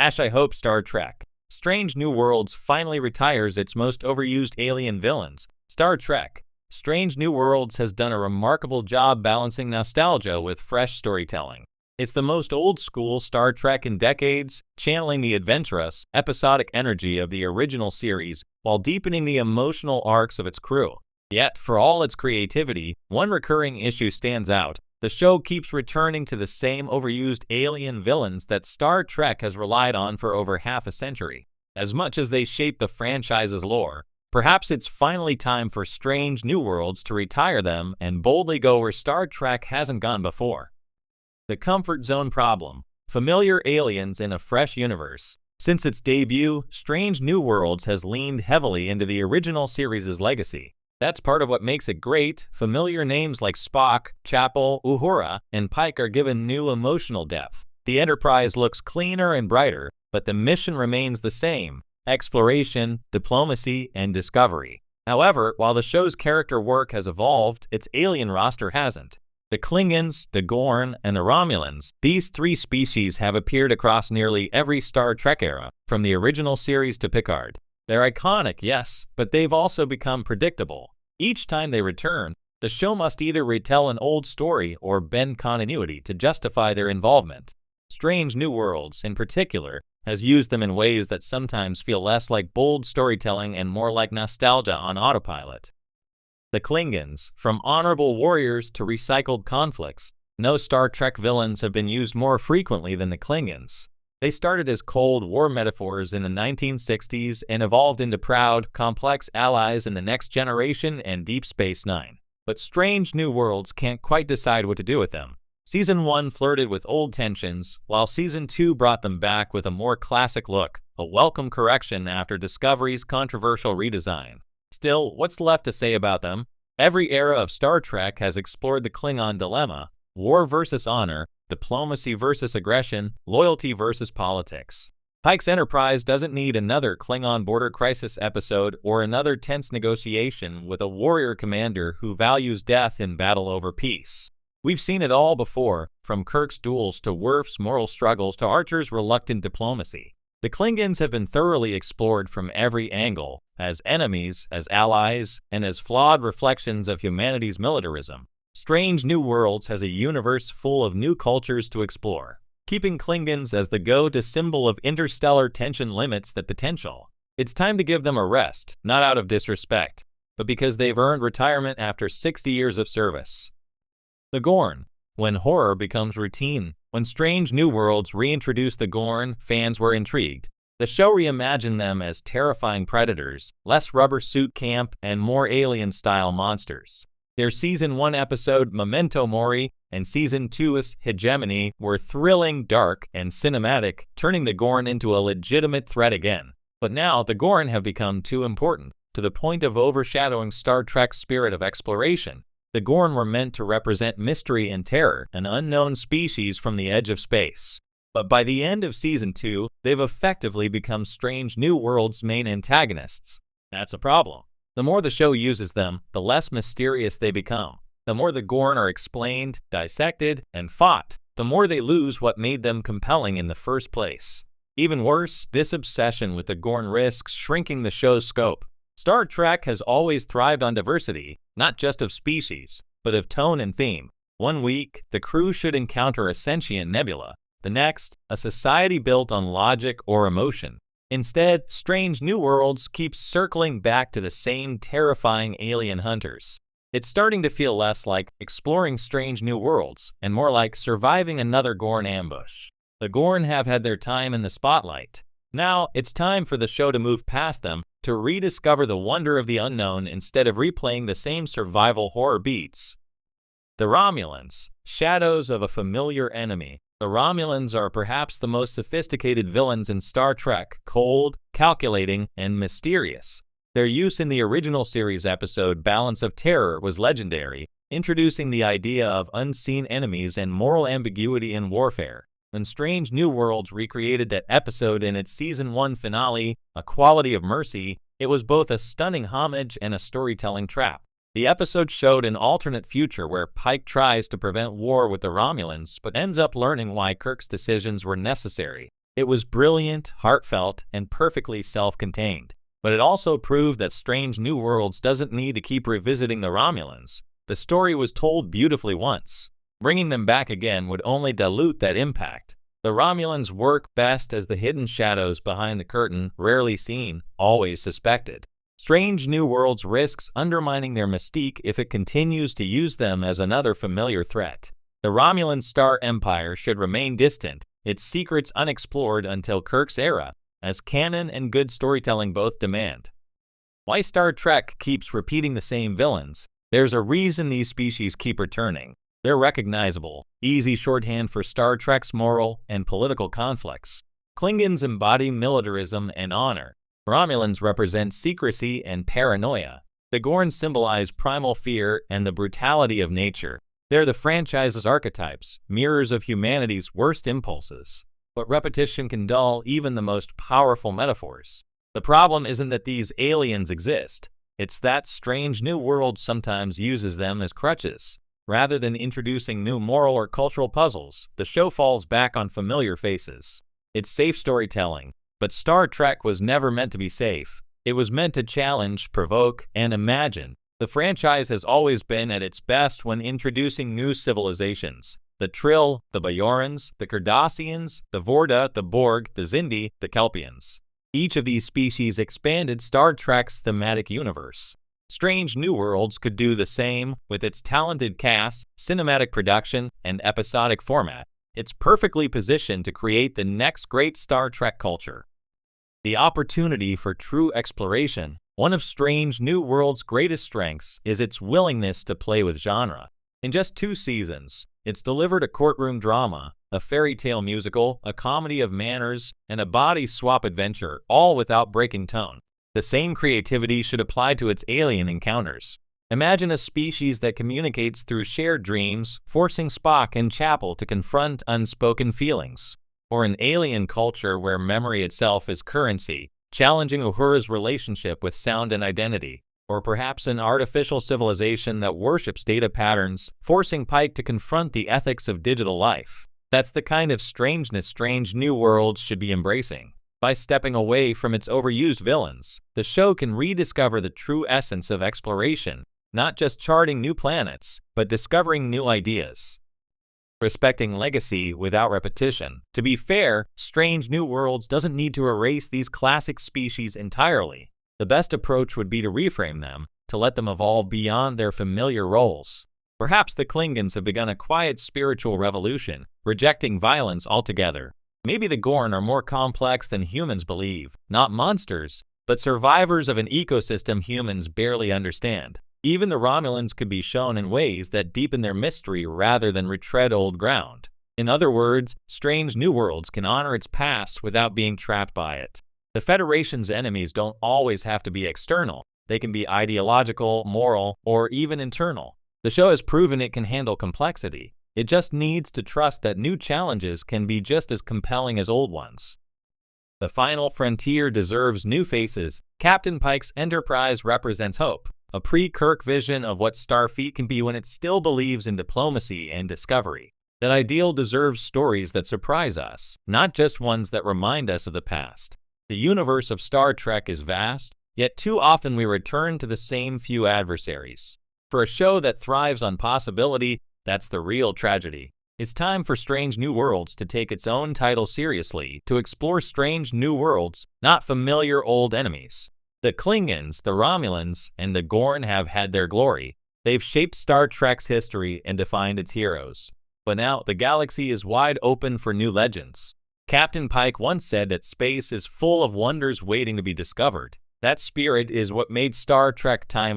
I hope Star Trek Strange New Worlds finally retires its most overused alien villains. Star Trek Strange New Worlds has done a remarkable job balancing nostalgia with fresh storytelling. It's the most old-school Star Trek in decades, channeling the adventurous, episodic energy of the original series while deepening the emotional arcs of its crew. Yet, for all its creativity, one recurring issue stands out. The show keeps returning to the same overused alien villains that Star Trek has relied on for over half a century. As much as they shape the franchise's lore, perhaps it's finally time for Strange New Worlds to retire them and boldly go where Star Trek hasn't gone before. The comfort zone problem. Familiar aliens in a fresh universe. Since its debut, Strange New Worlds has leaned heavily into the original series' legacy. That's part of what makes it great. Familiar names like Spock, Chapel, Uhura, and Pike are given new emotional depth. The Enterprise looks cleaner and brighter, but the mission remains the same: exploration, diplomacy, and discovery. However, while the show's character work has evolved, its alien roster hasn't. The Klingons, the Gorn, and the Romulans, these three species have appeared across nearly every Star Trek era, from the original series to Picard. They're iconic, yes, but they've also become predictable. Each time they return, the show must either retell an old story or bend continuity to justify their involvement. Strange New Worlds, in particular, has used them in ways that sometimes feel less like bold storytelling and more like nostalgia on autopilot. The Klingons, from honorable warriors to recycled conflicts, no Star Trek villains have been used more frequently than the Klingons. They started as Cold War metaphors in the 1960s and evolved into proud, complex allies in The Next Generation and Deep Space Nine. But Strange New Worlds can't quite decide what to do with them. Season 1 flirted with old tensions, while Season 2 brought them back with a more classic look, a welcome correction after Discovery's controversial redesign. Still, what's left to say about them? Every era of Star Trek has explored the Klingon dilemma: war versus honor, diplomacy versus aggression, loyalty versus politics. Pike's Enterprise doesn't need another Klingon border crisis episode or another tense negotiation with a warrior commander who values death in battle over peace. We've seen it all before, from Kirk's duels to Worf's moral struggles to Archer's reluctant diplomacy. The Klingons have been thoroughly explored from every angle, as enemies, as allies, and as flawed reflections of humanity's militarism. Strange New Worlds has a universe full of new cultures to explore. Keeping Klingons as the go-to symbol of interstellar tension limits the potential. It's time to give them a rest, not out of disrespect, but because they've earned retirement after 60 years of service. The Gorn. When horror becomes routine. When Strange New Worlds reintroduced the Gorn, fans were intrigued. The show reimagined them as terrifying predators, less rubber suit camp, and more alien-style monsters. Their Season 1 episode, Memento Mori, and Season 2's Hegemony were thrilling, dark, and cinematic, turning the Gorn into a legitimate threat again. But now, the Gorn have become too important, to the point of overshadowing Star Trek's spirit of exploration. The Gorn were meant to represent mystery and terror, an unknown species from the edge of space. But by the end of Season 2, they've effectively become Strange New Worlds' main antagonists. That's a problem. The more the show uses them, the less mysterious they become. The more the Gorn are explained, dissected, and fought, the more they lose what made them compelling in the first place. Even worse, this obsession with the Gorn risks shrinking the show's scope. Star Trek has always thrived on diversity, not just of species, but of tone and theme. One week, the crew should encounter a sentient nebula. The next, a society built on logic or emotion. Instead, Strange New Worlds keeps circling back to the same terrifying alien hunters. It's starting to feel less like exploring Strange New Worlds and more like surviving another Gorn ambush. The Gorn have had their time in the spotlight. Now, it's time for the show to move past them, to rediscover the wonder of the unknown instead of replaying the same survival horror beats. The Romulans, shadows of a familiar enemy. The Romulans are perhaps the most sophisticated villains in Star Trek, cold, calculating, and mysterious. Their use in the original series episode Balance of Terror was legendary, introducing the idea of unseen enemies and moral ambiguity in warfare. When Strange New Worlds recreated that episode in its Season 1 finale, A Quality of Mercy, it was both a stunning homage and a storytelling trap. The episode showed an alternate future where Pike tries to prevent war with the Romulans but ends up learning why Kirk's decisions were necessary. It was brilliant, heartfelt, and perfectly self-contained. But it also proved that Strange New Worlds doesn't need to keep revisiting the Romulans. The story was told beautifully once. Bringing them back again would only dilute that impact. The Romulans work best as the hidden shadows behind the curtain, rarely seen, always suspected. Strange New Worlds risks undermining their mystique if it continues to use them as another familiar threat. The Romulan Star Empire should remain distant, its secrets unexplored until Kirk's era, as canon and good storytelling both demand. Why Star Trek keeps repeating the same villains? There's a reason these species keep returning. They're recognizable, easy shorthand for Star Trek's moral and political conflicts. Klingons embody militarism and honor. Romulans represent secrecy and paranoia. The Gorn symbolize primal fear and the brutality of nature. They're the franchise's archetypes, mirrors of humanity's worst impulses. But repetition can dull even the most powerful metaphors. The problem isn't that these aliens exist. It's that Strange New Worlds sometimes uses them as crutches. Rather than introducing new moral or cultural puzzles, the show falls back on familiar faces. It's safe storytelling, but Star Trek was never meant to be safe. It was meant to challenge, provoke, and imagine. The franchise has always been at its best when introducing new civilizations. The Trill, the Bajorans, the Cardassians, the Vorda, the Borg, the Xindi, the Kelpians. Each of these species expanded Star Trek's thematic universe. Strange New Worlds could do the same with its talented cast, cinematic production, and episodic format. It's perfectly positioned to create the next great Star Trek culture. The opportunity for true exploration. One of Strange New Worlds' greatest strengths is its willingness to play with genre. In just 2 seasons, it's delivered a courtroom drama, a fairy tale musical, a comedy of manners, and a body swap adventure, all without breaking tone. The same creativity should apply to its alien encounters. Imagine a species that communicates through shared dreams, forcing Spock and Chapel to confront unspoken feelings. Or an alien culture where memory itself is currency, challenging Uhura's relationship with sound and identity. Or perhaps an artificial civilization that worships data patterns, forcing Pike to confront the ethics of digital life. That's the kind of strangeness Strange New Worlds should be embracing. By stepping away from its overused villains, the show can rediscover the true essence of exploration, not just charting new planets, but discovering new ideas. Respecting legacy without repetition. To be fair, Strange New Worlds doesn't need to erase these classic species entirely. The best approach would be to reframe them, to let them evolve beyond their familiar roles. Perhaps the Klingons have begun a quiet spiritual revolution, rejecting violence altogether. Maybe the Gorn are more complex than humans believe, not monsters, but survivors of an ecosystem humans barely understand. Even the Romulans could be shown in ways that deepen their mystery rather than retread old ground. In other words, Strange New Worlds can honor its past without being trapped by it. The Federation's enemies don't always have to be external. They can be ideological, moral, or even internal. The show has proven it can handle complexity. It just needs to trust that new challenges can be just as compelling as old ones. The final frontier deserves new faces. Captain Pike's Enterprise represents hope, a pre-Kirk vision of what Starfleet can be when it still believes in diplomacy and discovery. That ideal deserves stories that surprise us, not just ones that remind us of the past. The universe of Star Trek is vast, yet too often we return to the same few adversaries. For a show that thrives on possibility, that's the real tragedy. It's time for Strange New Worlds to take its own title seriously, to explore strange new worlds, not familiar old enemies. The Klingons, the Romulans, and the Gorn have had their glory. They've shaped Star Trek's history and defined its heroes. But now the galaxy is wide open for new legends. Captain Pike once said that space is full of wonders waiting to be discovered. That spirit is what made Star Trek time